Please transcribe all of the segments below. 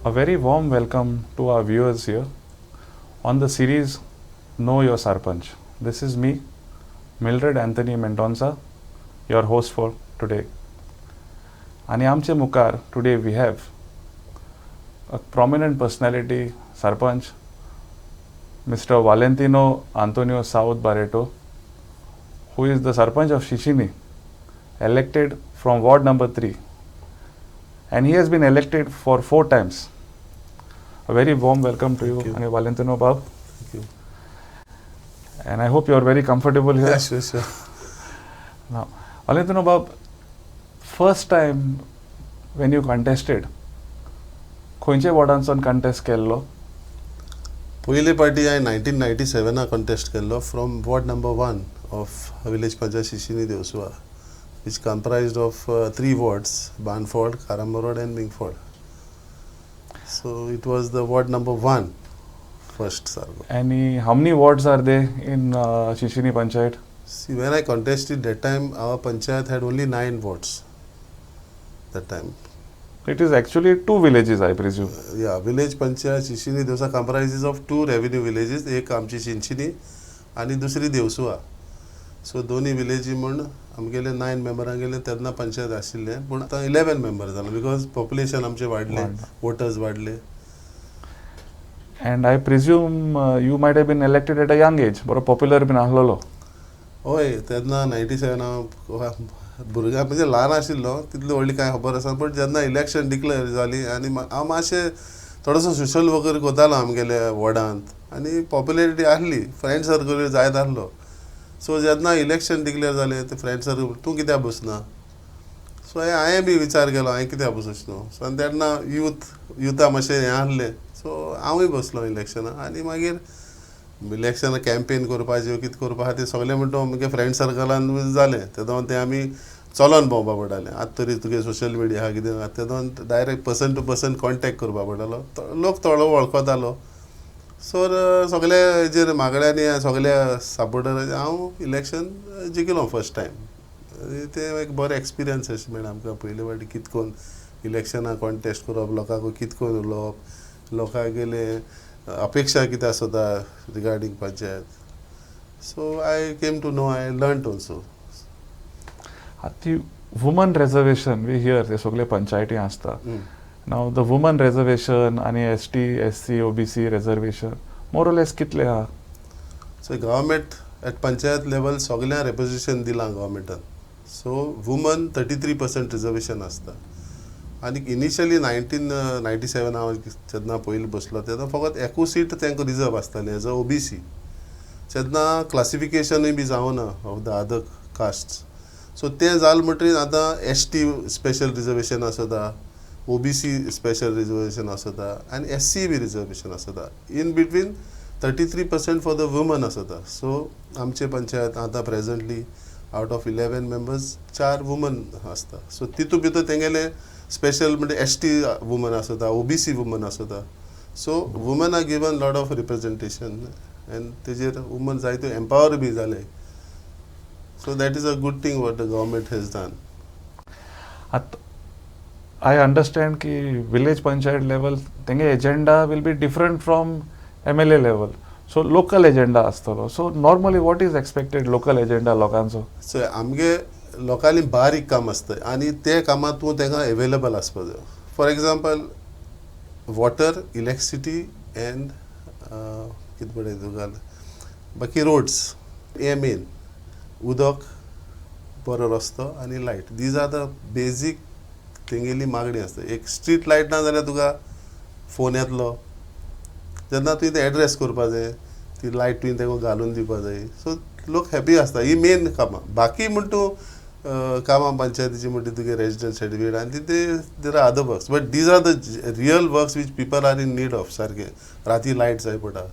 A very warm welcome to our viewers here on the series Know Your Sarpanch. This is me, Mildred Anthony Mendonca, your host for today. आणि आमचे मुखार today we have a prominent personality, Sarpanch, Mr. Valentino Antonio South Baretto, who is the Sarpanch of Chinchinim, elected from Ward number 3. And he has been elected for 4 times. A very warm welcome to you, and Valentino Bab. Thank you. And I hope you are very comfortable here. Yeah, sure. Now, Valentino Bab, first time when you contested, खंयचे वॉर्डांसून contest केल्लो? पयले party हांवें 1997 contest केल्लो from ward number 1 of village panchayat Chinchinim-Deussua, which comprised of 3 wards, Banford, Karamorod and Mingford. So it was the ward number 1 first, Sargo. And how many wards are there in Chinchinim Panchayat? See, when I contested that time, our panchayat had only 9 wards that time. It is actually 2 villages, I presume. Yeah, village panchayat Chinchinim-Deussua comprises of 2 revenue villages, एक आमची चिंचिनी आणि दुसरी देवसुआ. So दोन्ही विलेजी म्हणून आमगेले 9 मेंबरां गेले तेन्ना पंचायत आशिल्ले, पूण आतां 11 मेंबर जालो बिकॉज पॉप्युलेशन आमचे वाडले, voters वाडले. And I presume you might have been elected at a young age, बरो पॉप्युलर बीन आसलेलो. हय, तेन्ना 97 भुरग्यां म्हणजे ल्हान आशिल्लो, तितली व्हडली कांय खबर आसा, बट जेन्ना इलेक्शन डिक्लेअर जाली आनी हांव मातशें थोडोसो सोशल वर्क कोतालो आमगेले वॉर्डांत आनी पॉप्युलॅरिटी आसली, फ्रेंड सर्कल जायत आसलो. सो जेन्ना इलेक्शन डिक्लेअर जालें ते फ्रेंड सर्कल तूं कित्याक बसना? सो हांवें बी विचार केलो हांवें कित्याक बसचो. सो आनी तेन्ना युथा मातशें हें आसलें, सो हांवूय बसलो इलेक्शनाक. आनी मागीर इलेक्शनाक कॅम्पेन करपाचें कितें करपा खातीर सगळें म्हणटा म्हगे फ्रेंड सर्कलान जालें. तेदोन तें आमी चलोन भोंवपा पडटालें. आतां तरी तुगे सोशल मिडिया आहा कितें आहा, तेदोन direct person to person contact करपा पडटालो. लोक थोडो वळखतालो. सो सगळे हेजेर मागड्यांनी सगळे सपोर्टराचे हांव इलेक्शन जिखलो फर्स्ट टायम. तें एक बरें एक्सपिरियन्स अशें मेळ्ळें आमकां. पयले फावटी कितें करून इलेक्शनाक कॉन्टेस्ट करप, लोकांक कितें करून उलोवप, लोकांक गेले अपेक्षा कितें आसता regarding panchayat. So I came to know, I learned also. आतां वुमन रिजर्वेशन वी हियर ते सगळे पंचायती आसता. नाव द वुमन रिजर्वेशन आनी ST, SC, OBC reservation more less कितले आहा? So government at panchayat level सगळ्यांक रिप्रेझेंटेशन दिलां गव्हर्मेंटान. सो वुमन 33% रिजर्वेशन आसता. आनी इनिशियली 1997 हांव जेन्ना पयलीं बसलो तेन्ना फकत 1 सीट तांकां रिजर्व आसतालें एज अ OBC. जेन्ना क्लासिफिकेशनूय बी जावना of the other castes. So तें जालें म्हणटरीच आतां ST स्पेशल रिजर्वेशन आसता, OBC स्पेशल रिजर्वेशन आसता आनी SC बी रिजर्वेशन आसता. In between 33% for the woman आसता. सो आमचे पंचायत आतां presently out of 11 members 4 woman आसता. सो तितू भितर तेंगेले स्पेशल म्हणजे ST वुमन आसता, OBC वुमन आसता. So woman are given lot of representation and तेजेर वुमन जायत्यो एम्पावर बी जाले. So that is a good thing what the government has done. I understand कि village panchayat level तेंगे agenda will be different from MLA level. So local agenda आसतलो. So normally what is expected local agenda लोकांचो? So आमगे लोकांनी बारीक काम आसता आनी ते कामां तूं तांकां अवेलेबल आसपा जाय. For example water, electricity end कितें पळय तुका बाकी रोड्स, हे मेन. उदक, बरो रस्तो आनी light, these are the basic तेंगेली मागणी आसता. एक स्ट्रीट लायट ना जाल्यार तुका फोन येतलो. जेन्ना तुवें तें एड्रेस करपा जाय, ती लायट तुवें तेका घालून दिवपा जाय. सो लोक हॅपी आसता. ही मेन कामां. बाकी म्हण तूं कामां पंचायतीची म्हणटी तुगे रेजिडेंट सर्टिफिकेट आनी there are other works, but these are the real works which people are in need of. सारकें राती लायट जाय पडटा,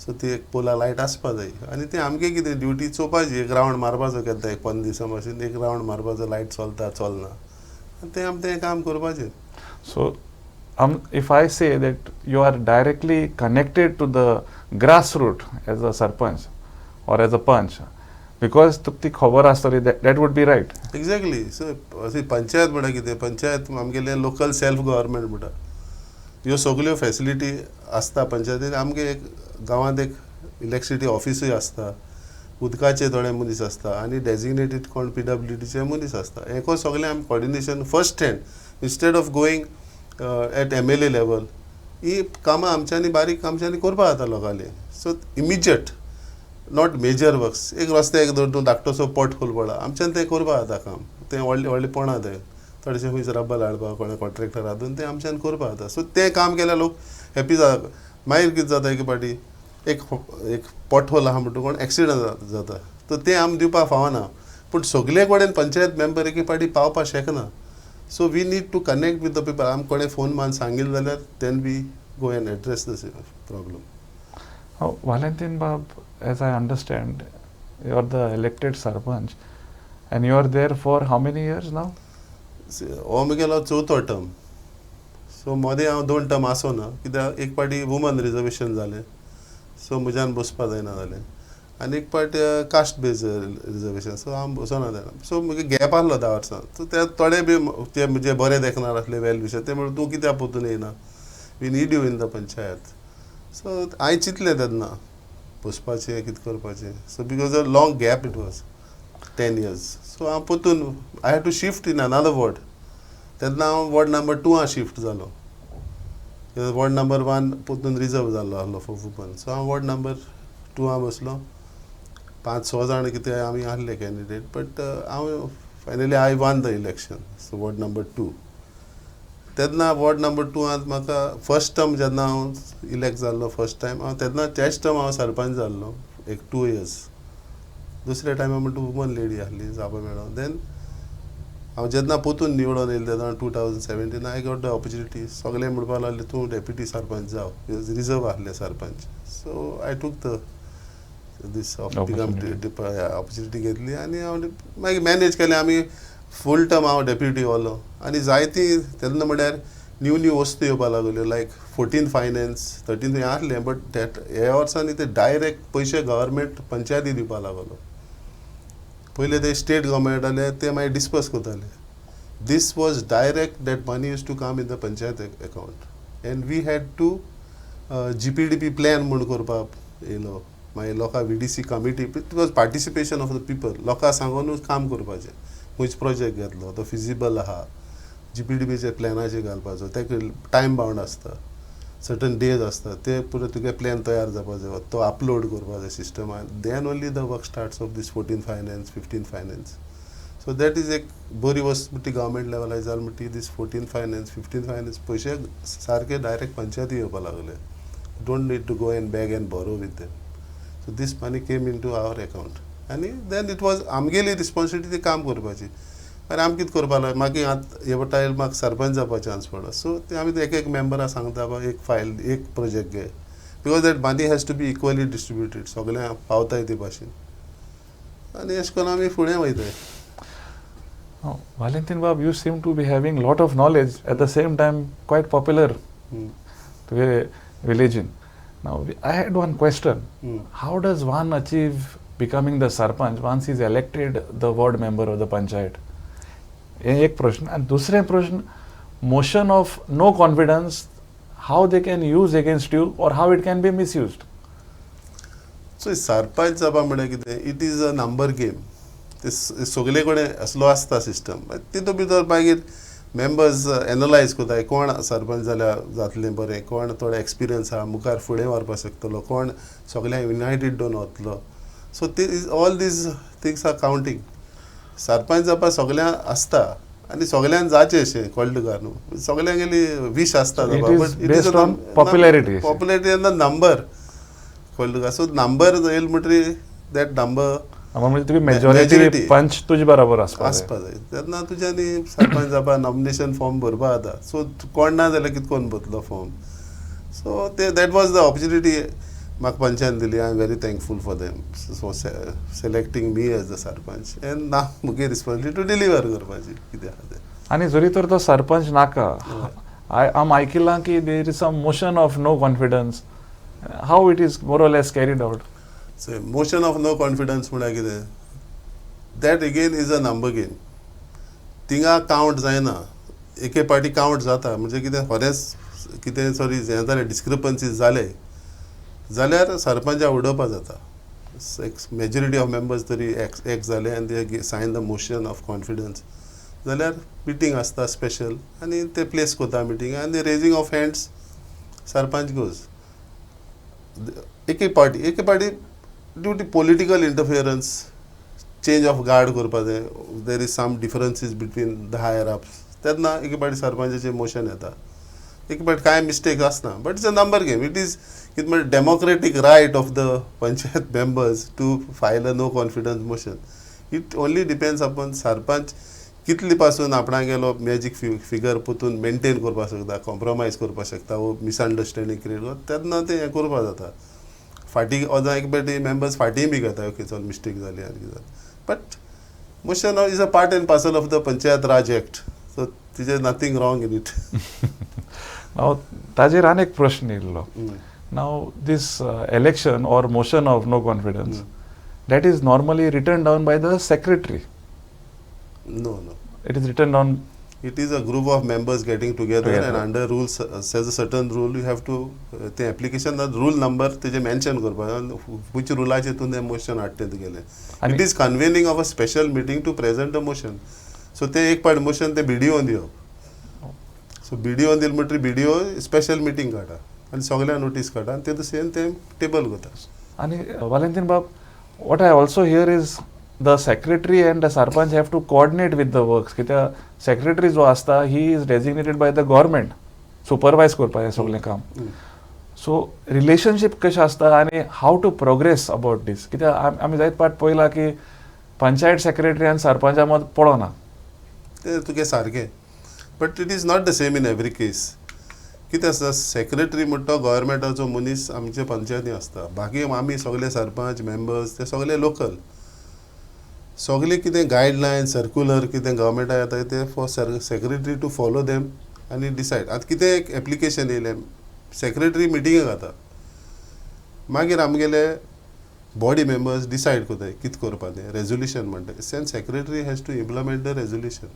सो ती एक पोला लायट आसपा जाय. आनी ती आमगे कितें ड्युटी चोवपाची. एक रावंड मारपाचो केन्ना एक 15 दिसां मातशें एक रावंड मारपाचो, लायट चलता चलना, ते आम तें काम करपाचें. So if I say that you are directly connected to the grassroots as a sarpanch or as a panch, because तुका ती खबर आसतली, that would be right. Exactly. So panchayat म्हणटा कितें, पंचायत आमगेले लोकल सेल्फ गव्हर्मेंट म्हणटा. ह्यो सगल्यो फॅसिलिटी आसता पंचायतीन. आमगे एक गांवांत एक इलेक्ट्रिसिटी ऑफिसूय आसता, उदकाचे थोडे मनीस आसता आनी डेजिग्नेटेड कोण PWDचे मनीस आसता. हेको सगळें आमी coordination first hand instead of going at MLA level ही कामां आमच्यांनी बारीक आमच्यांनी करपा जाता लोकांनी. So immediate not major works. एक रस्ते एक दोन धाकटोसो पॉट होल पडला आमच्यान तें करपा जाता काम. तें व्हडलें पोणा तें थोडेशें खंयच रब्बल हाडपा कोणा कॉन्ट्रॅक्टर हाडून तें आमच्यान करपा जाता. सो तें काम केल्यार लोक हॅप्पी जाता. मागीर कितें जाता एक पाटी एक पॉट होल आहा म्हणटा कोण एक्सिडंट जाता तर तें आमी दिवपाक फावना. पूण सगळे कडेन पंचायत मेंबर एके पाटी पावपाक शकना. So we need to connect with the people. आमी कोणें फोन मान सांगिल्लें जाल्यार then we go and address the problem. Valentino Bab, as I understand, you are the elected Sarpanch and you are there for how many years now? हो म्हगेलो चवथो term. So मदें हांव 2 टर्म आसोना कित्याक एक पाटी वुमन रिजर्वेशन जालें so म्हज्यान बसपा जायना जालें आनी एक पाटी कास्ट बेज रिजर्वेशन सो हांव बसोना जालें. सो मुगे गॅप आसलो 10 वर्सां. सो ते थोडे बी ते म्हणजे बरे देखणार आसले वेल विशय ते म्हणून तूं कित्याक पोतून येयना, we need you in the panchayat. So हांवें चिंतलें तेन्ना बसपाचें कितें करपाचें. So because a long gap it was 10 years. So हांव पोतून I had to shift in another ward. तेन्ना हांव वॉर्ड नंबर 2 शिफ्ट जालो. वॉर्ड नंबर 1 पोतून रिजर्व जाल्लो आसलो फॉर वुमन. सो हांव वॉर्ड नंबर 2 बसलो. 5-6 जाण कितें आमी आसले कॅन्डिडेट बट हांव finally I won the election. So ward number 2 तेन्ना वॉर्ड नंबर 2 म्हाका फर्स्ट टर्म जेन्ना हांव इलेक्ट जाल्लो फर्स्ट टायम हांव तेन्ना तेच टर्म हांव सरपंच जाल्लो एक 2 years. दुसऱ्या टायमा म्हणटा वुमन लेडी आसली जापा मेळ्ळो. देन हांव जेन्ना पोतून निवडून येयलें तेन्ना 2017 आय गॉट द ऑपॉर्च्युनिटी. सगळे म्हणपाक लागले तूं डेप्युटी सरपंच जाव. रिजर्व आसले sarpanch. So I took the this opportunity घेतली आनी हांव मागीर मॅनेज केलें. आमी फूल टर्म हांव डेप्युटी जालो आनी जायती तेन्ना म्हळ्यार न्यू वस्तू येवपाक लागल्यो लायक 14th फायनान्स 13th हें आसलें बट ह्या वर्सांनी ते डायरेक्ट पयशे गव्हर्मेंट पंचायती दिवपाक लागलो. पयले ते स्टेट गव्हर्मेंट आले ते मागीर डिस्पर्स करताले. This was direct that money used to come in the panchayat account and we had to GPDP plan म्हूण करपाक येयलो. मागीर लोकां VDC committee it was participation of the people. लोकांक सांगूनूच काम करपाचें. खंयच प्रोजेक्ट घेतलो तो फिजिबल आहा GPDPचे प्लॅनाचेर घालपाचो. तेका टायम बाउंड आसता, सर्टन डेज आसता. ते पुरो तुगे प्लॅन तयार जावपा जाय तो अपलोड करपा जाय सिस्टमान. Then only the work starts of these 14th finance 15th finance. So that is एक बरी वस्त म्हणटी गव्हर्मेंट लेवलार जाल म्हणटी दीस 14th फायनान्स 15th फायनान्स पयशे सारके डायरेक्ट पंचायती येवपा लागले. Don't need to go and beg and borrow with them. So this money came in to our account आनी देन इट वॉज आमगेली रिस्पॉन्सिबिलिटी ती काम करपाची. आनी आमी कितें करपा लागले मागीर आतां हे टायल म्हाका सरपंच जावपा चान्स पडलो. सो ते आमी एक मेंबराक सांगता बाबा एक फायल एक प्रोजेक्ट घे because that money has to be equally distributed. सगळ्यांक पावताय ते भाशेन आनी अशें करून आमी फुडें वयताय. Valentino Bab, you seem to be having lot of knowledge at the same time quite popular to a religion. Now I had one question. How does one achieve becoming the Sarpanch once he is elected the ward member of the panchayat? ये एक प्रश्न. आणि दुसरे प्रश्न, motion of no confidence, how they can use against you or how it can be misused? So sarpanch जावपा म्हळ्यार कितें it is a number game. ते सगळे कडेन असलो आसता सिस्टम. तितून भितर मागीर मेंबर्स एनालायज कोताय कोण सरपंच जाल्यार जातलें बरें, कोण थोडे एक्सपिरियन्स आहा मुखार फुडें व्हरपाक शकतलो, कोण सगळ्यांक युनायटेड दोन वतलो. So all these things are counting. Sarpanch जावपाक सगळ्यांक आसता आनी सगळ्यांक जाचें अशें कळ्ळें तुका न्हू. सगळ्यांगेली वीश आसता बट इट इज पॉप्युलॅरिटी तेन्ना नंबर कळ्ळें तुका. सो नंबर येयलो म्हणटरी दॅट नंबर म्हणजे तुमी मेजॉरिटी पंच तुजे बरोबर आसपा जाय. तेन्ना तुज्यांनी सरपंच जावपा नॉमिनेशन फॉर्म भरपा जाता. सो कोण ना जाल्यार कितें कोन्न भरतलो फॉर्म. सो ते दॅट वॉज द ऑपॉर्च्युनिटी म्हाका पंचान दिली. I am very thankful for them so selecting me as the sarpanch and ना मुगे रिस्पॉन्सिबिलिटी टू डिलिव्हर करपाची कितें आहा तें. आनी जरी तर तो सरपंच नाका आम आयकलां की there is some motion of no confidence. How it is more or less carried out? So motion of no confidence म्हळ्यार कितें that again is a number game. थिंगा कावंट जायना. एके पाटी कावंट जाता म्हणजे कितें खरेंच कितें सॉरी हें जालें डिस्क्रिपन्सीज जाले जाल्यार सरपंचा उडोवपा जाता. मेजॉरिटी ऑफ मेंबर्स तरी एक्स जाले आनी they sign the motion of confidence जाल्यार मिटींग आसता स्पेशल आनी ते प्लेस कोता मिटींग आनी raising of hands sarpanch goes. एक party due to political interference change of guard करपा जाय, there is some differences between the higher ups, तेन्ना एक पार्टी सरपंचाचें मोशन येता. एक पार्टी कांय मिस्टेक्स आसना but it's a number game. It is कितें म्हणजे democratic right of the panchayat members to file a no confidence motion. It only depends upon sarpanch कितली पासून आपणा गेलो मॅजीक फिगर पोतून मेंटेन करपाक शकता, कॉम्प्रोमायज करपाक शकता, वो मिसअंडरस्टँडींग क्रिएट करता, तेन्ना तें हें करपा जाता. फाटीं ओजा एक पार्टी मेंबर्स फाटींय बी घेता ओके चल मिस्टेक जाली आनी कितें but motion is a part end parcel of the panchayat Raj act. So तिजे नथींग रॉंग इन इट. नाव ताजेर आनी एक प्रश्न येयल्लो. Now this election or motion of no confidence that is normally written down by the secretary. No. It is written down. It is a group of members getting together and under rules says a certain rule you have to the application the rule number तेजे mention करपाक which रुलाचे तूं तें motion हाडटा तुगेलें. It is convening of a special meeting to present a motion. So ते एक part motion ते BDO दिवप. सो BDO दिल म्हणटरी BDO स्पेशल मिटींग काडटा आनी सगळ्यांक नोटीस काडटा आनी ते दुसरेन ते टेबल करता. आनी Valentino बाब, what I also hear is the secretary and the sarpanch have to coordinate with the works. कित्याक secretary जो आसता he is designated by the government supervise करपा हें सगळें काम. सो रिलेशनशीप कशें आसता आनी हाव टू प्रोग्रेस अबाउट दीस. कित्याक आमी जायत पाट पळयला की पंचायत सेक्रेटरी आनी सरपंचा मद पळोना. ते तुगे सारकें but it is not the same in every case. कितें आसता सेक्रेटरी म्हणटा गव्हर्मेंटाचो मनीस आमचे पंचायती आसता. बाकी आमी सगळे सरपंच मेंबर्स ते सगळे लोकल. सगळे कितें गायडलायन सर्क्युलर कितें गव्हर्मेंटा येता ते for secretary to follow them आनी डिसायड. आतां कितें एक एप्लिकेशन येयलें सेक्रेटरी मिटिंगेक जाता मागीर आमगेले बॉडी मेंबर्स डिसायड कोताय कितें करपा तें रेजोल्युशन म्हणटा सेन secretary has to implement the resolution.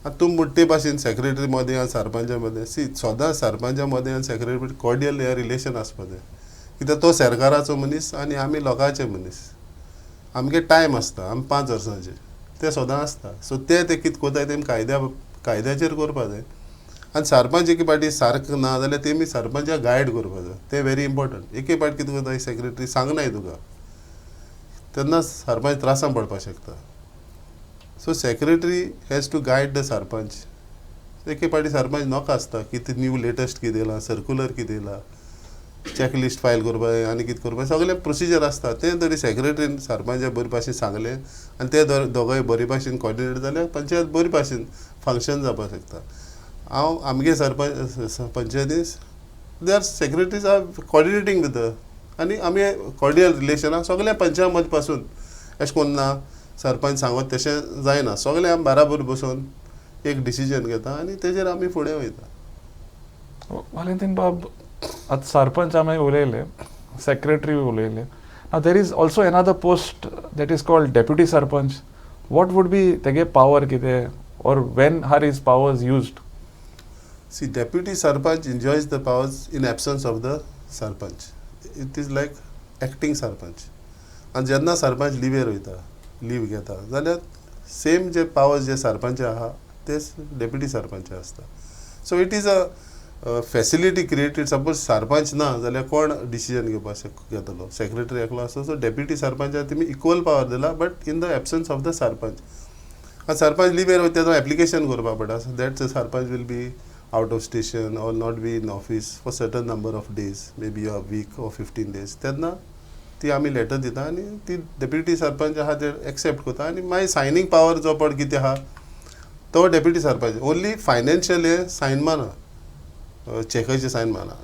आतां तूं म्हणटे भाशेन सेक्रेटरी मदें आनी सरपंचा मदें सदां सरपंचा मदें आनी सेक्रेटरी कॉर्डियल हे रिलेशन आसपा जाय. कित्याक तो सरकाराचो मनीस आनी आमी लोकांचे मनीस. आमगे टायम आसता आमी 5 वर्सांचे ते सदां आसता. सो ते कितें कोताय तेमी कायद्याचेर करपा जाय. आनी सरपंच एके पाटी सारको ना जाल्यार तेमी सरपंचाक गायड करपा जाय. ते व्हेरी इम्पॉर्टंट. एके पाटी कितें कोताय सेक्रेटरी सांगनाय तुका तेन्ना सरपंच त्रासान पडपाक शकता. So secretary has to guide the sarpanch. एके पाटी सरपंच नॉक आसता कितें न्यू लेटस्ट कितें येयलां सर्क्युलर कितें येयलां चॅकलिस्ट फायल करपा जाय आनी कितें करपा सगळे प्रोसिजर आसता. तें तरी सेक्रेटरीन सरपंचाक बरे भाशेन सांगलें आनी ते दोगांय बरे भाशेन कॉर्डिनेट जाल्यार पंचायत बरे भाशेन फंक्शन जावपाक शकता. हांव आमगे सरपंच पंचायतीस they are secretaries are coordinating with आनी आमी कॉर्डियल रिलेशनाक सगळ्या पंचायत मदीं पासून अशें कोन्न ना सरपंच सांगत तशें जायना. सगळे आमी बाराबर बसून एक डिसिजन घेता आनी तेजेर आमी फुडें वयता. Valentino बाब, आतां सरपंच आमी उलयले, सेक्रेटरी उलयले. Now there is also another post that is called deputy sarpanch. What would be तेगे power कितें or when are his powers used? See, deputy sarpanch enjoys the powers in absence of the sarpanch. It is like acting sarpanch. आनी जेन्ना सरपंच लिव्हेर वयता leave घेता जाल्यार same जे powers जे सरपंच आहा ते डेप्युटी सरपंच आसता. So it is a facility created. Suppose sarpanch ना जाल्यार कोण डिसिजन घेवपाक घेतलो सेक्रेटरी एकलो आसता. सो डेप्युटी सरपंचाक तुमी इक्वल पावर दिला but in the absence of the sarpanch. आनी सरपंच लिव्हेर वयता तो एप्लिकेशन करपा पडटा. So that sarpanch will be out of station or not be in office for certain number of days may be a week or 15 days. तेन्ना ती आमी लेटर दिता आनी ती डेप्युटी सरपंच आहा ते एक्सेप्ट करता आनी मागीर सायनींग पावर जो पड कितें आहा तो डेप्युटी सरपंच. ओन्ली फायनान्शियल हे सायन मारना चॅकाचे सायन मारना.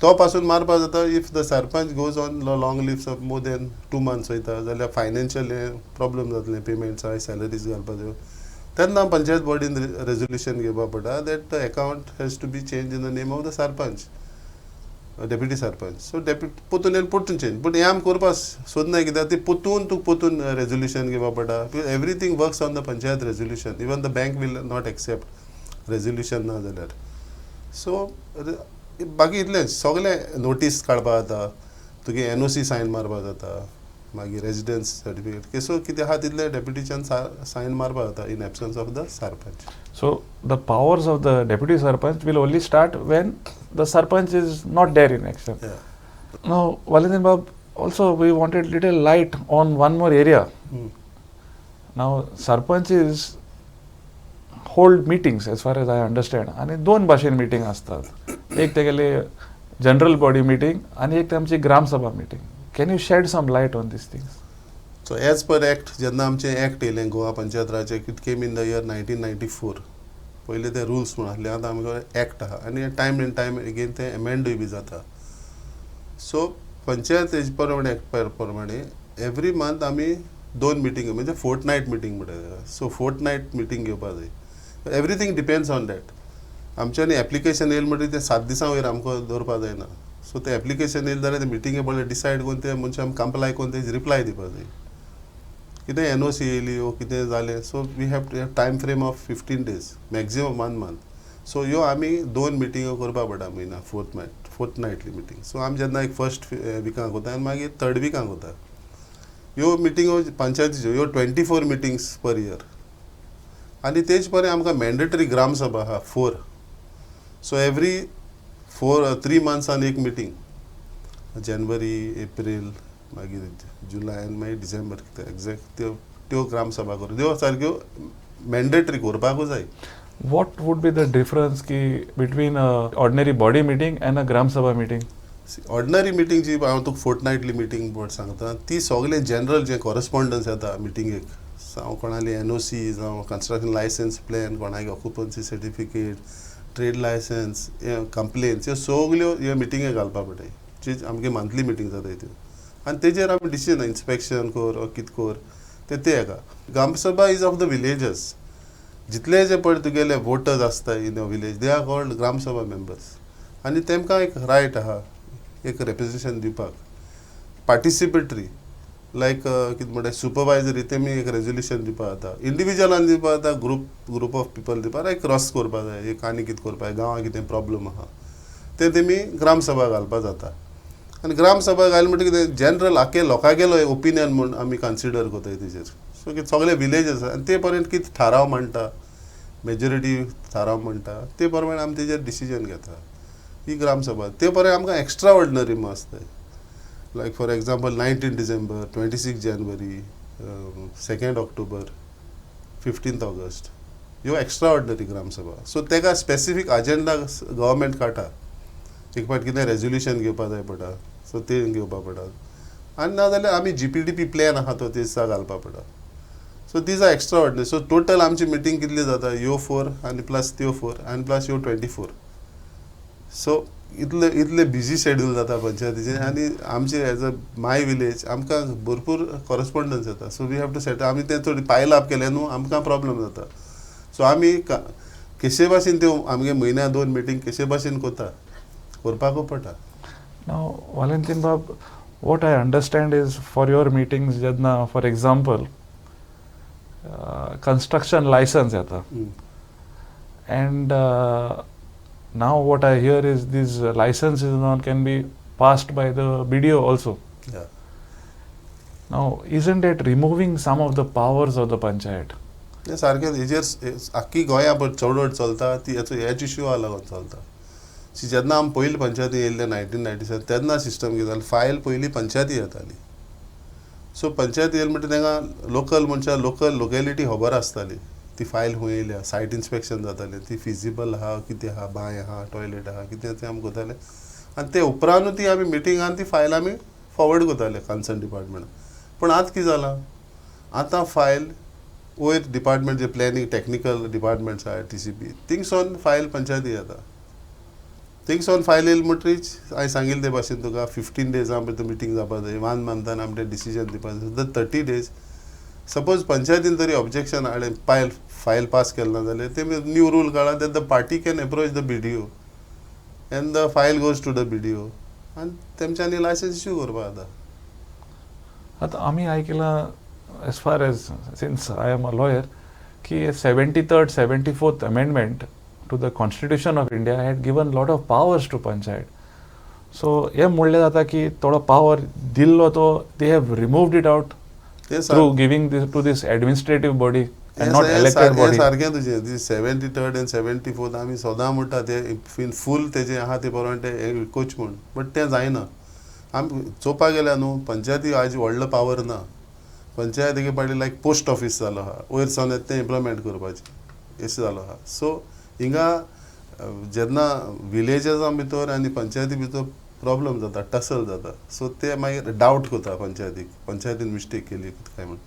तो पासून मारपा जाता if the sarpanch goes on long leave more than 2 months वयता जाल्यार फायनान्शियल हे प्रॉब्लम जातले पेमेंट्स जाय सॅलरीज घालपाच्यो. तेन्ना पंचायत बॉडीन रेजोल्युशन घेवपा पडटा that the account has to be change in the name of the sarpanch deputy sarpanch. So पोतून येवन पोतून चेंज बट हें आमी करपा सोदनाय कित्याक ती पोतून रेजोल्युशन घेवपा पडटा. Everything works on the panchayat resolution. Even the bank will not accept resolution ना जाल्यार. सो बाकी इतलेंच सगळें नोटीस काडपा जाता, तुगे NOC सायन मारपा जाता, मागीर रेजिडेंस सर्टिफिकेट केसो कितें आहा तितले डेप्युटीच्यान सायन मारपा जाता in absence of the sarpanch. So the powers of the deputy sarpanch will only start when the sarpanch is not there in action. Yeah. Now, Valentino Bab, also we wanted little light on one more area. Now, sarpanches hold meetings as far as I understand. आणि दोन भाशेन meeting असतात. एक तेगेले general body meeting आणि एक आमची Gram Sabha meeting. Can you shed some light on these things? So as per act जेन्ना आमचें एक्ट येयलें गोवा पंचायत राजचें it came in the year 1994. पयलीं ते रुल्स म्हूण आसले, आतां आमचे एक्ट आहा आनी टायम एंड टायम एगेन ते एमेंडूय बी जाता. सो पंचायत हेजे प्रमाणे एक्ट प्रमाणे एवरी मंथ आमी 2 मिटींग म्हणजे फोर्टनायट मिटींग म्हणटा. सो फोर्टनायट मिटींग घेवपा जाय. Everything depends on that. आमच्यांनी एप्लिकेशन येयलें म्हणटकीर तें 7 दिसां वयर आमकां दवरपा जायना. सो तें एप्लिकेशन येयलें जाल्यार ते मिटींगे पडलें डिसायड करून ते मनशां आमकां कंप्लाय करून तेजी रिप्लाय दिवपा जाय. कितें NOC येयली वो कितें जालें, so we have to have time frame of 15 days maximum 1 month. So ह्यो आमी 2 मिटींगो करपा पडटा म्हयन्या फोर्टनायटली मिटींग. सो आमी जेन्ना एक फर्स्ट विकांक वता आनी मागीर थर्ड विकांक वता. ह्यो मिटींगो पंचायतीच्यो ह्यो 24 मिटींग्स पर इयर. आनी तेज परे आमकां मॅन्डेटरी ग्रामसभा आहा 4. सो एवरी 3 monthसान एक मिटींग. जानेवारी, एप्रील, मागीर जुलय आनी मागीर डिसेंबर कितें एक्झॅक्ट त्यो ग्रामसभा करून त्यो सारक्यो मॅन्डेटरी करपाकूच जाय. What would be the difference between a ordinary body meeting and a Gram Sabha meeting? Ordinary meeting जी हांव तुका फोर्टनायटली मिटींग म्हूण सांगता ती सगळें जनरल जें कॉरस्पॉन्डन्स येता मिटींगेक, जावं कोणाली NOC, जावं कन्स्ट्रक्शन लायसन्स प्लॅन, कोणाक occupancy certificate, trade license, complaints, ह्यो सगल्यो ह्यो मिटींगेक घालपा पडटाय. जी आमगे मंथली मिटींग जाता त्यो. आनी तेजेर आमी डिसिजन इन्स्पेक्शन कोर ओ कितें कोर ते हेका. ग्रामसभा इज ऑफ द विलेजस. जितले जे पळय तुगेले वोटर्स आसता in a village they are called gram sabha members. आनी तेमकां एक रायट आहा एक रेप्रेजेंटेशन दिवपाक. पार्टिसिपेटरी लायक कितें म्हणटा सुपरवायजरी तेमी एक रेजोल्युशन दिवपा जाता, इंडिविज्युअलान दिवपा जाता, ग्रूप ऑफ पिपल दिवपा एक क्रॉस करपा जाय, एक आनी कितें करपा जाय, गांवां कितें प्रॉब्लम आहा ते तेमी ग्रामसभा घालपा जाता. आनी ग्रामसभा घाल म्हणटा कितें जनरल आख्खे लोकांगेलो ओपिनियन म्हूण आमी कन्सिडर कोताय तेजेर. सो कितें सगळे विलेजस आनी ते पर्यंत कितें थाराव म्हणटा, मेजॉरिटी थाराव म्हणटा ते प्रमाणे आमी तेजेर डिसिजन घेता. ही ग्रामसभा ते परे आमकां एक्स्ट्रा ऑर्डिनरी म्हूण आसताय. लायक फॉर एग्जाम्पल 19 डिसेंबर, 26 जानेवारी, 2 ऑक्टोबर, 15 ऑगस्ट ह्यो एक्स्ट्रा ऑर्डिनरी ग्रामसभा. सो तेका स्पेसिफीक अजेंडा गव्हर्मेंट काडटा. एक फावट कितें रेजोल्युशन घेवपा जाय पडटा सो ते घेवपा पडटा. आनी नाजाल्यार आमी GPDP प्लॅन आहा तो ते दिसा घालपा पडटा. So these are extra ordinary. So total आमची मिटींग कितली जाता ह्यो 4 आनी प्लस त्यो 4 आनी प्लस ह्यो 24. सो इतले बिजी शेड्यूल जाता पंचायतीचें. आनी आमचे एज अ माय विलेज आमकां भरपूर कॉरस्पॉन्डन्स येता. So we have to set आमी तें थोडी पायल अप केलें न्हू आमकां प्रॉब्लम जाता. सो आमी केशे भाशेन त्यो आमगे म्हयन्या 2 मिटींग केशे भाशेन करपाकू पडटा. Now, Valentino Bab, what I understand is for your meetings, Jadna, for example, construction license yata. And now what I hear is these licenses can be passed by the BDO also. Yeah. Now, isn't it removing some of the powers of the panchayat? सारकें हेजेर आख्खी गोंया चडवड चलता ती हेच issue लागून चलता. जेन्ना आमी पयलीं पंचायती येयल्ले 1997 तेन्ना सिस्टम कितें जालें फायल पयलीं पंचायती येताली. सो पंचायती येयली म्हणटा तांकां लोकल मनशां लोकल लोकेलिटी खबर आसताली ती फायल खंय येयल्या, सायट इन्स्पेक्शन जातालें, ती फिजिबल आहा कितें आहा, बांय आहा, टॉयलेट आहा कितें तें आमी कोताले. आनी ते उपरांतूच ती आमी मिटिंगान ती फायल आमी फॉवर्ड कोताले कन्सर्न डिपार्टमेंट. पूण आतां कितें जालां आतां फायल वयर डिपार्टमेंट जे प्लॅनिंग टेक्निकल डिपार्टमेंट्स आहा TCP थिंगसोन फायल पंचायती येता. थिंगसोन फायल येयली म्हणटरीच हांवें सांगिल्लें ते भाशेन तुका 15 days भितर मिटींग जावपा जाय, 1 month आमी तें डिसिजन दिवपा जाय. सुद्दां 30 days सपोज पंचायतीन तरी ऑब्जेक्शन हाडलें फायल पास केलें ना जाल्यार ते न्यू रूल काडला that the party can approach the BDO and the file goes to the BDO आनी तेमच्यांनी लायसन्स इश्यू करपा जाता. आतां आमी आयकलां as far as since I am a lawyer की 73rd 74th amendment to the Constitution of India had given lot of powers to panchayat. So हे म्हणले जाता की थोडो power दिल्लो तो they have removed it out through giving this to this administrative body and not elected body. सारकें तुजें दी 73rd and 74th आमी सदां म्हणटा ते इन फूल तेजे आहा ते परवान ते कोच म्हूण बट तें जायना. आमी चोवपाक गेल्यार न्हू पंचायती आज व्हडलो पावर ना. पंचायत एक पाटी लायक पोस्ट ऑफिस जालो आहा वयर सावन येता तें इम्प्लिमेंट करपाचें अशें जालो आहा. सो हिंगा जेन्ना विलेजेसा भितर आनी पंचायती भितर प्रॉब्लम जाता टसल जाता सो ते मागीर डावट करता पंचायतीन मिस्टेक केली काय म्हणून.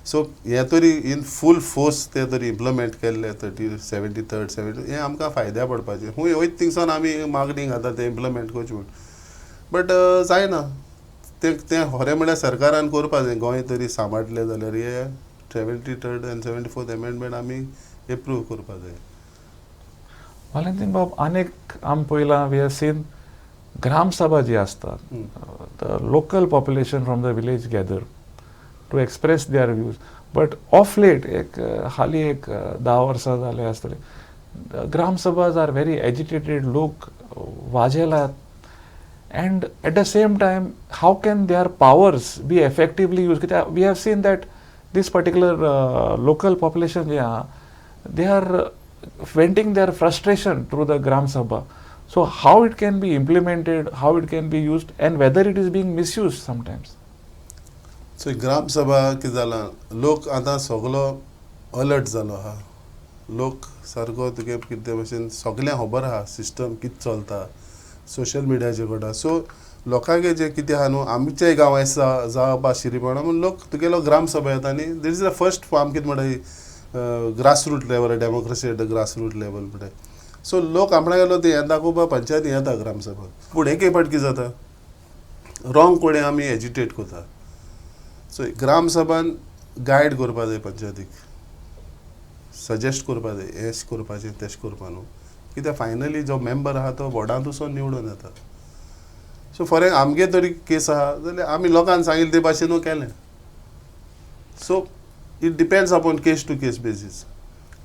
सो हे तरी इन फूल फोर्स ते तरी इम्प्लिमेंट केल्ले 73rd 70 हें आमकां फायद्या पडपाचें. हूंय वयत थिंगसान आमी मागणी घाता ते इम्प्लिमेंट करचे म्हूण बट जायना. तें खरें म्हळ्यार सरकारान करपा जाय. गोंय तरी सांबाळटलें जाल्यार हे 73rd and 74th अमेंडमेंट आमी एप्रूव करपा जाय. वालेंतीन बाब आनीक आम पयलां we have seen gram sabha जी आसता the local population from the village gather to express their views but of late एक हाली एक 10 वर्सां जाले आसतले ग्राम सभाज आर व्हेरी एजिटेटेड लोक वाजेलात and at the same time how can their powers be effectively used. We have seen that this particular local population they are venting their frustration through the gram sabha. So how it can be implemented, how it can be used and whether it is being misused sometimes. So gram sabha ki जाला लोक आतां सगलो alert जालो आहा. लोक सारको तुगे कितें भशेन सगळ्यांक खबर आहा सिस्टम कितें चलता सोशल मिडियाचे कडा. सो लोकांक जे कितें आहा न्हू आमच्याय गांवांत जावपा शिरीपणा म्हूण लोक तुगेलो ग्राम सभा येता आनी दीट इज द फर्स्ट फॉर्म कितें म्हणटा grassroot level democracy at the grassroot level म्हणटा. सो लोक आपणा गेलो ते हें दाखोवपा पंचायती येता ग्राम सभा पूण एक पाट कितें जाता रॉंग कोडे आमी एजिटेट करता. सो ग्राम सभान गायड करपा जाय पंचायतीक सजेस्ट करपा जाय हें करपाचें तेश करपा न्हू कित्याक फायनली जो मेंबर आहा तो बोर्डांत वचून निवडून येता. सो फॉर आमगे तरी केस आहा जाल्यार आमी लोकांक सांगिल्लें ते भाशेन केलें. So it depends upon case to case basis.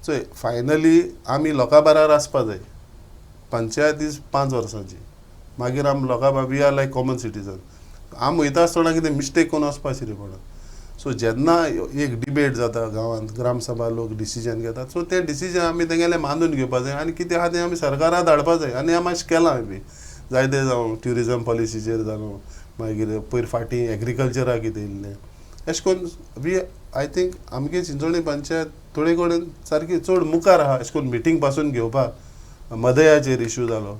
So finally आमी लोकां बराबर आसपा जाय. पंचायत इज 5 वर्सांची मागीर आमी लोकां we are like common citizen. आमी वयता आसतना कितें मिस्टेक करून वचपा शिरीपणा. सो जेन्ना एक डिबेट जाता गांवांत ग्राम सभा लोक डिसिजन घेतात सो ते डिसिजन आमी तेंगेलें मानून घेवपा जाय आनी कितें आहा तें आमी सरकाराक धाडपा जाय. आनी हांव मातशें केलां बी जायते जावं ट्युरिजम पॉलिसीचेर जावं मागीर पयर फाटीं एग्रीकल्चराक कितें येयल्लें अशें करून वी आय थिंक आमगे चिंचोळी पंचायत थोडे कडेन सारकी चड मुखार आहा अशें करून मिटींग पासून घेवपाक मदयाचेर इश्यू जालो.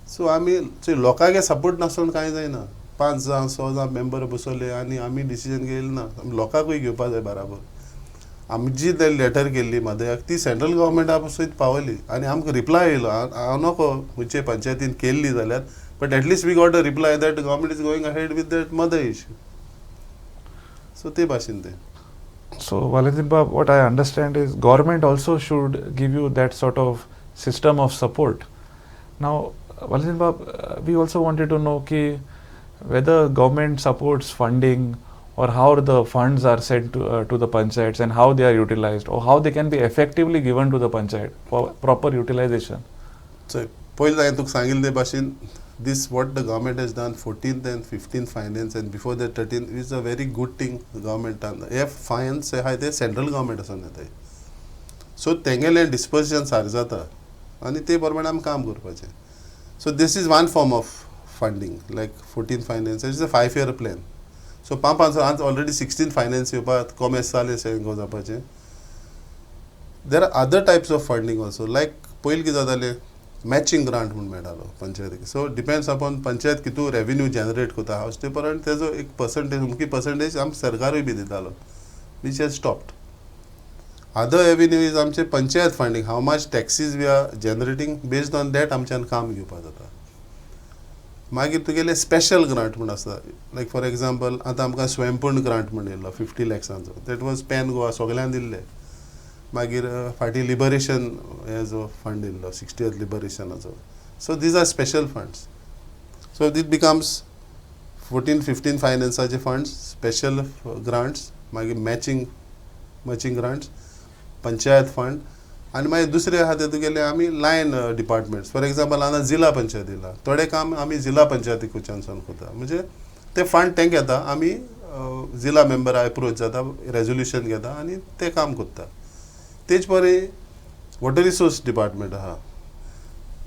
सो आमी लोकांगे सपोर्ट नासतना कांय जायना. 5 जावं 6 जावं मेंबर बसवले आनी आमी डिसिजन घेयलें ना लोकांकूय घेवपा जाय बराबर. आमची ते लेटर केल्ली मदयाक ती सेंट्रल गव्हर्मेंटा सयत पावली आनी आमकां रिप्लाय येयलो. हांव नोको खंयचे पंचायतीन केल्ली जाल्यार but at least we got a reply that government is going ahead with that mother issue. So ते भाशेन तें. So Valentino Bab, what I understand is government also should give you that sort of system of support. Now Valentino Bab, we also wanted to know whether government supports funding or how the funds are sent to the panchayats and how they are utilized or how they can be effectively given to the panchayat for proper utilization. So पयलीं हांवें तुका सांगिल्ले भाशेन this what the government has done 14th and 15th finance and before that 13th is a very good thing the government done. हे finance आहाय ते central government आसून येताय. So तेंगेलें disposition सारकें जाता आनी ते प्रमाणे आमी काम करपाचें. So this is one form of funding like 14th finance. It's a 5-year plan. So 5 already 16th finance येवपाक कॉमर्स जालें शें गो जावपाचें. There are other types of funding also like पयलीं कितें जातालें मॅचिंग ग्रांट म्हूण मेळटालो पंचायतीक. सो डिपेंड्स अपॉन पंचायत कितू रेवेन्यू जनरेट करता हावस ते परंत तेजो एक पर्संटेज अमकी पर्संटेज आमकां सरकारूय बी दितालो which has stopped. Other avenue is आमचे panchayat funding how much taxes we are generating based on that आमच्यान काम घेवपाक जाता. मागीर तुगेले स्पेशल ग्रांट म्हूण आसता लायक फॉर एग्जाम्पल आतां आमकां स्वयंपूर्ण ग्रांट म्हूण येयलो 50 lakhsचो दॅट वॉज पॅन गोवा सगळ्यांक दिल्ले. मागीर फाटीं लिबरेशन हेजो फंड येयल्लो 60th लिबरेशनाचो. So these are special funds. So this becomes 14-15 फायनान्साचे फंड्स स्पेशल ग्रांट्स मागीर मॅचिंग ग्रांट्स पंचायत फंड आनी मागीर दुसरे आहा तेतून गेले आमी लायन डिपार्टमेंट्स फॉर एग्जाम्पल हांगा जिल्ला पंचायत दिला थोडे काम आमी जिल्ला पंचायती कडच्यानसून करता म्हणजे ते फंड तेंक येता आमी जिल्ला मेंबर अप्रोच जाता रेजोल्युशन घेता आनी ते काम करता तेच परे वॉटर रिसोर्स डिपार्टमेंट आहा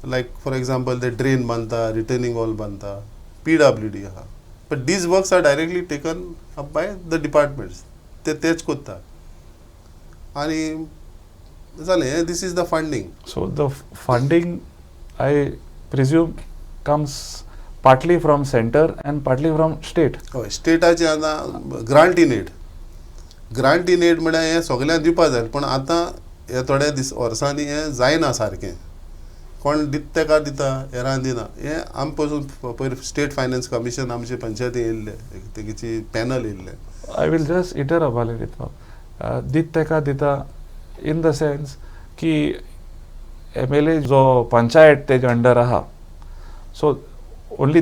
लायक फॉर एग्जाम्पल ते ड्रेन बांदता रिटर्निंग वॉल बांदता PWD आहा but these works are directly taken up by the departments तेच करता आनी जालें this is the funding. So the funding, I presume, comes partly from center and partly from state. हय स्टेटाचे आतां grant in aid म्हळ्यार हें सगळ्यांक दिवपा जाय पण आतां हे थोड्या वर्सांनी हें जायना सारकें कोण तेका दिता हेरां दिना हें आमी पसून पयर स्टेट फायनान्स कमिशन आमचे पंचायती येयल्ले तेची panel येयल्ले. I will just interrupt Valentino. Dit teka dita in the sense ki MLA जो पंचायत तेज अंडर आहा so only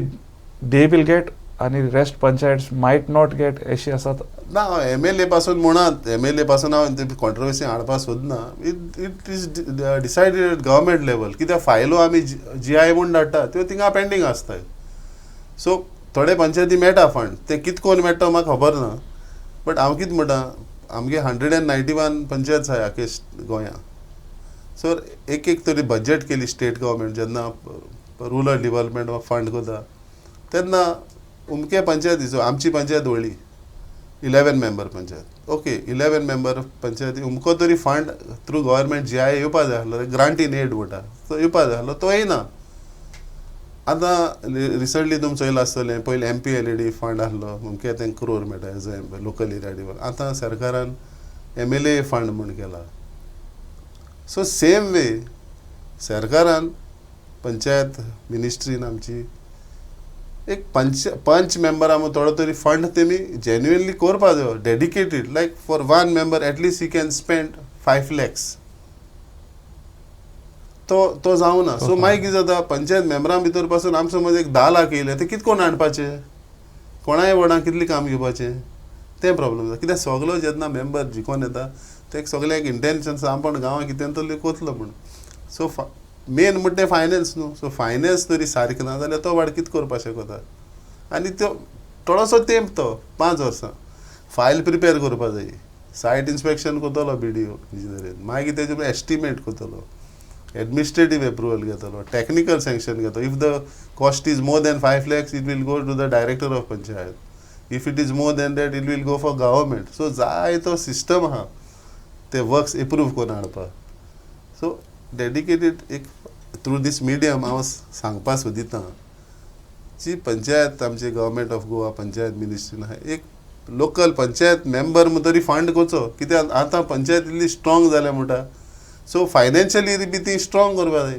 they will get आणि rest panchayat might not get अशी आसात. ना MLA पासून म्हणत MLA पासून हांव कॉन्ट्रोवर्सी हाडपा सोदना it is decided government level कित्याक फायलो आमी GI म्हूण धाडटा त्यो थिंगा पेंडींग आसताय सो थोडे पंचायती मेळटा फंड ते कित कोन मेळटा म्हाका खबर ना बट हांव कितें म्हणटा आमगे 191 पंचायत आहाय आख्खे गोंया सो एक तरी बजेट केली स्टेट गव्हर्मेंट जेन्ना रुरल डेव्हलपमेंट फंड करता तेन्ना उमके पंचायतीचो आमची पंचायत व्हडली 11 मेंबर पंचायत ओके 11 मेंबर पंचायती उमको तरी फंड थ्रू गव्हर्मेंट GI येवपा जाय आसलो ग्रांट इन एड म्हणटा तो येवपा जाय आसलो तो येयना. आतां रिसंटली तुमी चोयलां आसतलें पयलीं MPLAD फंड आसलो अमके तेंक क्रोर मेळटा as a local area develop आतां सरकारान MLA फंड म्हूण केला सो सेम वे सरकारान पंचायत मिनिस्ट्रीन आमची एक पंच मेंबरां थोडो तरी फंड तेमी जेन्युअनली करपा जाय dedicated like for one member at least he can spend 5 lakhs तो जावना सो मागीर कितें जाता पंचायत मेंबरां भितर पासून आमी समज एक 10 लाख येयले ते कितें कोण हाडपाचे कोणाय वडा कितलें काम घेवपाचें तें प्रॉब्लेम जाता कित्याक सगलो जेन्ना मेंबर जिखोन येता ते सगळ्याक इंटेन्शन आपण गांवांत कितें तरी कोतलो म्हूण सो मेन म्हणटा तें फायनान्स न्हू सो फायनान्स तरी सारकें ना जाल्यार तो वाड कितें करपाक शकता आनी तो थोडोसो तेंप तो 5 वर्सां फायल प्रिपेर करपा जाय सायट इन्स्पेक्शन करतलो BDO इंजिनियरीन मागीर तेजे एस्टिमेट करतलो एडमिनिस्ट्रेटिव्ह अप्रुवल घेतलो टेक्निकल सँक्शन घेतलो if the cost is more than 5 lakhs it will go to the director of panchayat if it is more than that it will go for government so जाय तो system आहा ते works approve करून हाडपा so dedicated एक through this medium हांव सांगपा सोदितां जी पंचायत आमचे गव्हर्मेंट ऑफ गोवा पंचायत मिनिस्ट्रीन आहा एक लोकल पंचायत मेंबर तरी फंड करचो कित्याक आतां पंचायत इतली स्ट्रॉंग जाल्या म्हणटा सो फायनान्शियली बी ती स्ट्रॉंग करपा जाय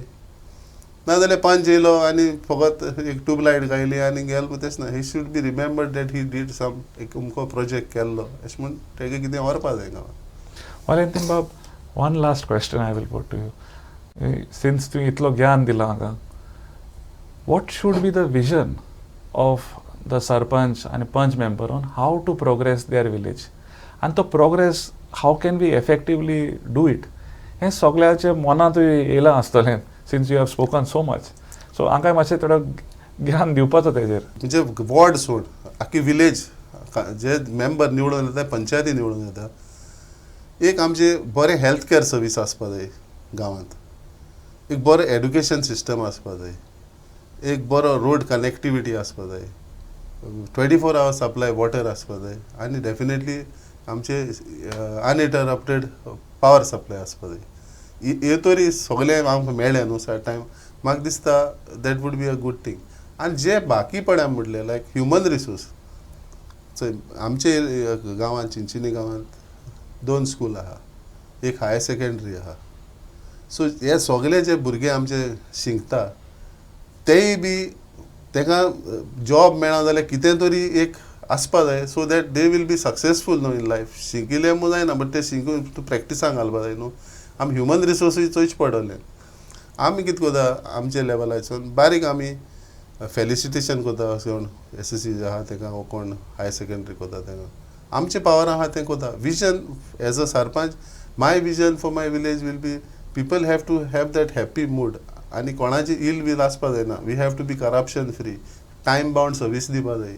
नाजाल्यार पंच येयलो आनी फकत एक ट्यूबलायट घायली आनी गेलो तेच ना he should be remember that he did some एक उमको प्रोजेक्ट केल्लो अशें म्हूण तेगे कितें व्हरपा जाय गांवांत. Valentino Bob, one last question I will put to you. Since tu itlo gyan dila म्हाका, what should be the vision of the Sarpanch and Panch member on how to progress their village? And to progress, how can we effectively do it? हें सगळ्याचे मनांत येयलां आसतलें since you have spoken so much. So हांकां मातशें थोडं ज्ञान दिवपाचो तेजेर. म्हणजे वॉर्ड सोड आख्खी विलेज जे मेंबर निवडून येता पंचायती निवडून येता एक आमचे बरें हेल्थ कॅर सर्वीस आसपा जाय गांवांत एक बरो एड्युकेशन सिस्टम आसपा जाय एक बरो रोड कनेक्टिविटी आसपा जाय 24 hours सप्लाय वॉटर आसपा जाय आनी डेफिनेटली आमचे अनइंटरप्टेड पावर सप्लाय आसपा जाय हे तरी सगळे आमकां मेळ्ळे न्हू सर टायम म्हाका दिसता that would be a good thing आनी जे बाकी पड्या म्हटले लायक ह्युमन रिसोर्स आमचे गांवांत चिंचिनी गांवांत 2 स्कूल आहा एक हायर सेकंडरी आहा सो हे सगळे जे भुरगे आमचे शिंकता तेय बी ताका जॉब मेळना जाल्यार कितें तरी एक आसपा जाय so that they will be successful न्हू इन लायफ शिंकिले मू जायना बट ते शिंकून तूं प्रॅक्टिसांक घालपा जाय न्हू आमी ह्युमन रिसोर्सीस चोयच पडले आमी कितें करता आमचे लेवलाच्यान बारीक आमी फेलिसिटेशन करता कोण SSC आहा ताका वो कोण हायर सेकंडरी करता ताका आमचे पावर आहा तें करता vision as a sarpanch my vision for my village will be people have to have that happy mood आनी कोणाची इल विल आसपा जायना. We have to be corruption free. Time bound service दिवपा जाय.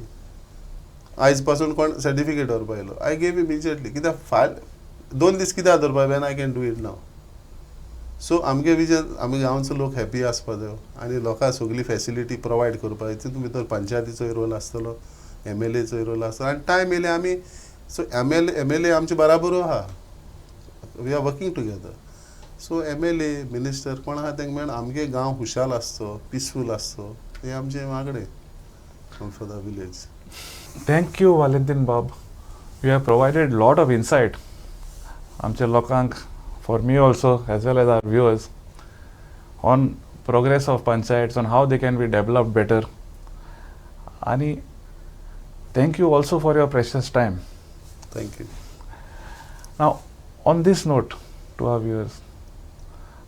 आयज पासून कोण सर्टिफिकेट व्हरपा येयलो, आय गेव इमिजिएटली. कित्याक 2 दीस कित्याक दवरपा, when I can do it now. So आमगे विजन, आमी गांवचो लोक हॅप्पी आसपा जायो आनी लोकांक सगळी फॅसिलिटी प्रोवायड करपा. तितून भितर पंचायतीचोय रोल आसतलो, MLAचोय रोल आसतलो. आनी टायम येयले आमी, सो MLA आमचे बराबरू आहा. We are working together. So MLA minister कोण आहा तेंक मेळून आमगे गांव खुशाल आसचो, पिसफूल आसचो, हे आमचे मागणे for the village. Thank you, Valentino Bob. You have provided lot of insight आमच्या लोकांक, for me also as well as our viewers, on progress of panchayats, on how they can be developed better. आणि thank you also for your precious time. Thank you. Now, on this note, to our viewers,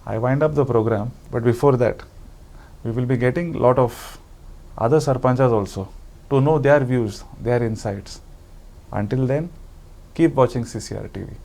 I wind up the program, but before that, we will be getting lot of other Sarpanchas also to know their views, their insights. Until then, keep watching CCR TV.